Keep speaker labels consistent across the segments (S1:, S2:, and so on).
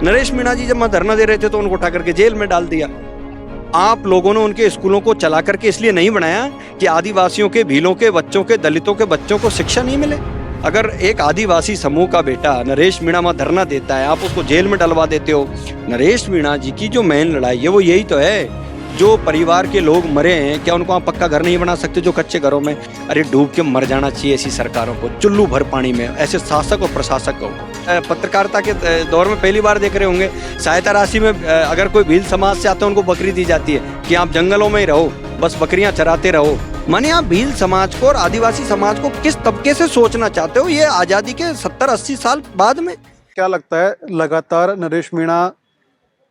S1: नरेश मीणा जी जब वहां धरना दे रहे थे तो उनको उठा करके जेल में डाल दिया। आप लोगों ने उनके स्कूलों को चला करके इसलिए नहीं बनाया कि आदिवासियों के, भीलों के बच्चों के, दलितों के बच्चों को शिक्षा नहीं मिले। अगर एक आदिवासी समूह का बेटा नरेश मीणा वहां धरना देता है, आप उसको जेल में डलवा देते हो। नरेश मीणा जी की जो मेन लड़ाई है वो यही तो है, जो परिवार के लोग मरे हैं, क्या उनको आप पक्का घर नहीं बना सकते जो कच्चे घरों में? अरे डूब के मर जाना चाहिए ऐसी सरकारों को, चुल्लू भर पानी में, ऐसे शासक और प्रशासक को। पत्रकारिता के दौर में पहली बार देख रहे होंगे, सहायता राशि में अगर कोई भील समाज से आता है उनको बकरी दी जाती है कि आप जंगलों में ही रहो, बस बकरियां चराते रहो। माने आप भील समाज को और आदिवासी समाज को किस तबके से सोचना चाहते हो ये आजादी के 70-80 साल बाद में?
S2: क्या लगता है, लगातार नरेश मीणा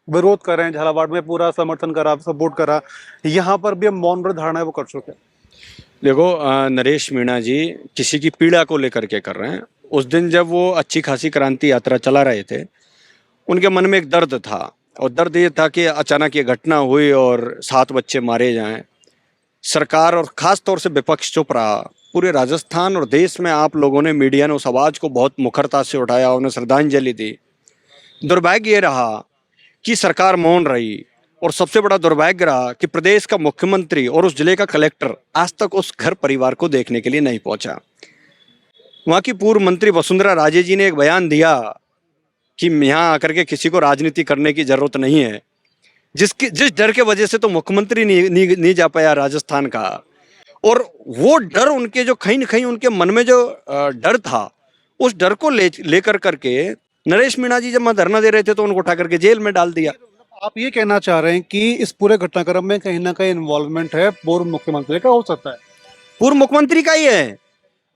S2: विरोध कर रहे हैं, झालावाड़ में पूरा समर्थन करा, सपोर्ट करा, यहाँ पर भी हम मौन व्रत धारणा है वो कर चुके हैं।
S1: देखो नरेश मीणा जी किसी की पीड़ा को लेकर के कर रहे हैं। उस दिन जब वो अच्छी खासी क्रांति यात्रा चला रहे थे, उनके मन में एक दर्द था, और दर्द ये था कि अचानक ये घटना हुई और 7 बच्चे मारे जाएं। सरकार और खास तौर से विपक्ष चुप रहा। पूरे राजस्थान और देश में आप लोगों ने, मीडिया ने उस आवाज को बहुत मुखरता से उठाया, उन्हें श्रद्धांजलि दी। दुर्भाग्य ये रहा कि सरकार मौन रही, और सबसे बड़ा दुर्भाग्य रहा कि प्रदेश का मुख्यमंत्री और उस जिले का कलेक्टर आज तक उस घर परिवार को देखने के लिए नहीं पहुंचा। वहां की पूर्व मंत्री वसुंधरा राजे जी ने एक बयान दिया कि यहाँ आकर के किसी को राजनीति करने की जरूरत नहीं है। जिस डर के वजह से तो मुख्यमंत्री नहीं जा पाया राजस्थान का, और वो डर उनके जो कहीं न कहीं उनके मन में जो डर था, उस डर को लेकर करके नरेश मीणा जी जब वहां धरना दे रहे थे तो उनको उठा करके जेल में डाल दिया।
S2: आप ये कहना चाह रहे हैं कि इस पूरे घटनाक्रम में कहीं ना कहीं इन्वॉल्वमेंट है पूर्व मुख्यमंत्री का? हो सकता है
S1: पूर्व मुख्यमंत्री का ही है,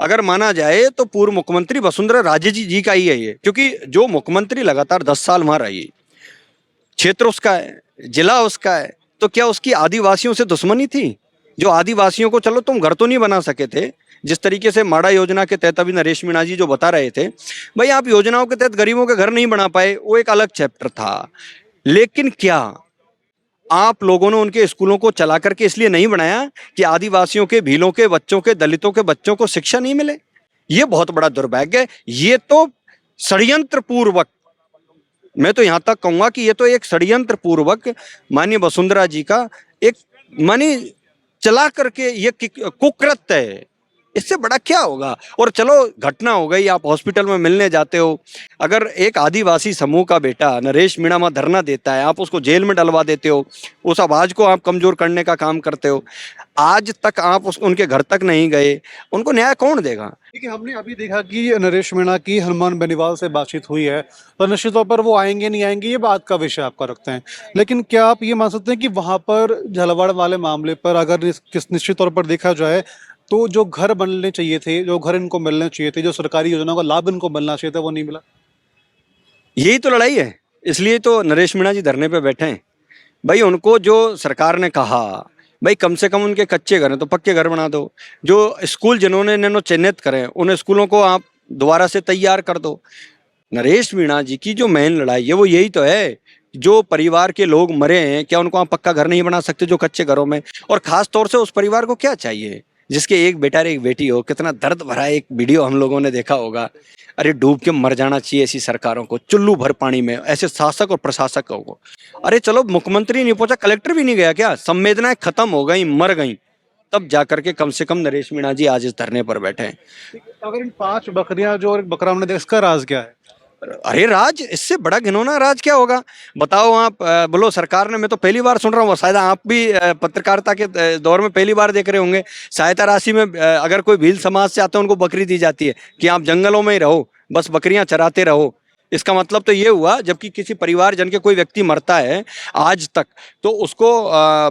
S1: अगर माना जाए तो पूर्व मुख्यमंत्री वसुंधरा राजे जी का ही है ये, क्योंकि जो मुख्यमंत्री लगातार 10 साल वहां रही, क्षेत्र उसका है, जिला उसका है, तो क्या उसकी आदिवासियों से दुश्मनी थी? जो आदिवासियों को, चलो तुम घर तो नहीं बना सके थे, जिस तरीके से माड़ा योजना के तहत अभी नरेश मीणा जी जो बता रहे थे, भाई आप योजनाओं के तहत गरीबों के घर नहीं बना पाए, वो एक अलग चैप्टर था। लेकिन क्या आप लोगों ने उनके स्कूलों को चला करके इसलिए नहीं बनाया कि आदिवासियों के, भीलों के बच्चों के, दलितों के बच्चों को शिक्षा नहीं मिले? ये बहुत बड़ा दुर्भाग्य है। ये तो षड्यंत्र पूर्वक, मैं तो यहां तक कहूंगा कि ये तो एक षड्यंत्र पूर्वक माननीय वसुंधरा जी का एक मानी चला करके ये कुकृत्य है। इससे बड़ा क्या होगा? और चलो घटना हो गई, आप हॉस्पिटल में मिलने जाते हो, अगर एक आदिवासी समूह का बेटा नरेश मीणा वहां धरना देता है, आप उसको जेल में डलवा देते हो, उस आवाज को आप कमजोर करने का काम करते हो। आज तक आप उनके घर तक नहीं गए, उनको न्याय कौन देगा?
S2: देखिए, हमने अभी देखा कि नरेश मीणा की हनुमान बेनीवाल से बातचीत हुई है, तो निश्चित तौर पर वो आएंगे नहीं आएंगे ये बात का विषय आपका रखते हैं। लेकिन क्या आप ये मान सकते हैं कि वहां पर झालावाड़ वाले मामले पर अगर निश्चित तौर पर देखा जाए तो जो घर बनने चाहिए थे, जो घर इनको मिलने चाहिए थे, जो सरकारी योजनाओं का लाभ इनको मिलना चाहिए था, वो नहीं मिला?
S1: यही तो लड़ाई है, इसलिए तो नरेश मीणा जी धरने पे बैठे हैं। भाई उनको जो सरकार ने कहा, भाई कम से कम उनके कच्चे घर हैं तो पक्के घर बना दो। जो स्कूल जिन्होंने इन्होंने चिन्हित करे उन स्कूलों को आप दोबारा से तैयार कर दो। नरेश मीणा जी की जो मेन लड़ाई है वो यही तो है, जो परिवार के लोग मरे हैं, क्या उनको आप पक्का घर नहीं बना सकते जो कच्चे घरों में? और खास तौर से उस परिवार को क्या चाहिए जिसके एक बेटा और एक बेटी हो? कितना दर्द भरा एक वीडियो हम लोगों ने देखा होगा। अरे डूब के मर जाना चाहिए ऐसी सरकारों को, चुल्लू भर पानी में, ऐसे शासक और प्रशासकों को। अरे चलो मुख्यमंत्री नहीं पहुंचा, कलेक्टर भी नहीं गया क्या? संवेदनाएं खत्म हो गई, मर गई, तब जाकर के कम से कम नरेश मीणा जी आज इस धरने पर बैठे हैं।
S2: अगर इन 5 बकरियां जो और एक बकरा हमने देखा, इसका राज क्या है?
S1: अरे राज, इससे बड़ा घिनौना राज क्या होगा? बताओ आप, बोलो सरकार ने, मैं तो पहली बार सुन रहा हूँ, शायद आप भी पत्रकारिता के दौर में पहली बार देख रहे होंगे, सहायता राशि में अगर कोई भील समाज से आता है उनको बकरी दी जाती है कि आप जंगलों में ही रहो, बस बकरियां चराते रहो। इसका मतलब तो ये हुआ जबकि किसी परिवारजन के कोई व्यक्ति मरता है आज तक तो उसको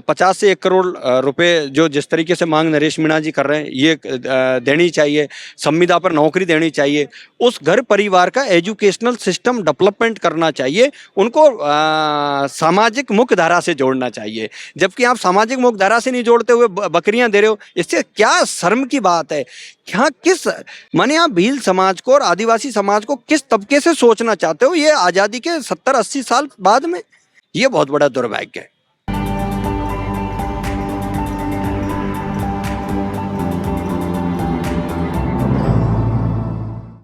S1: 50 से 1 करोड़ रुपए जो जिस तरीके से मांग नरेश मीणा जी कर रहे हैं ये देनी चाहिए, संविदा पर नौकरी देनी चाहिए, उस घर परिवार का एजुकेशनल सिस्टम डेवलपमेंट करना चाहिए, उनको सामाजिक मुख्य धारा से जोड़ना चाहिए। जबकि आप सामाजिक मुख्य धारा से नहीं जोड़ते हुए बकरियां दे रहे हो, इससे क्या शर्म की बात है? क्या किस माने आप भील समाज को और आदिवासी समाज को किस तबके से सोचना चाहते हो ये आजादी के 70-80 साल बाद में? ये बहुत बड़ा दुर्भाग्य है।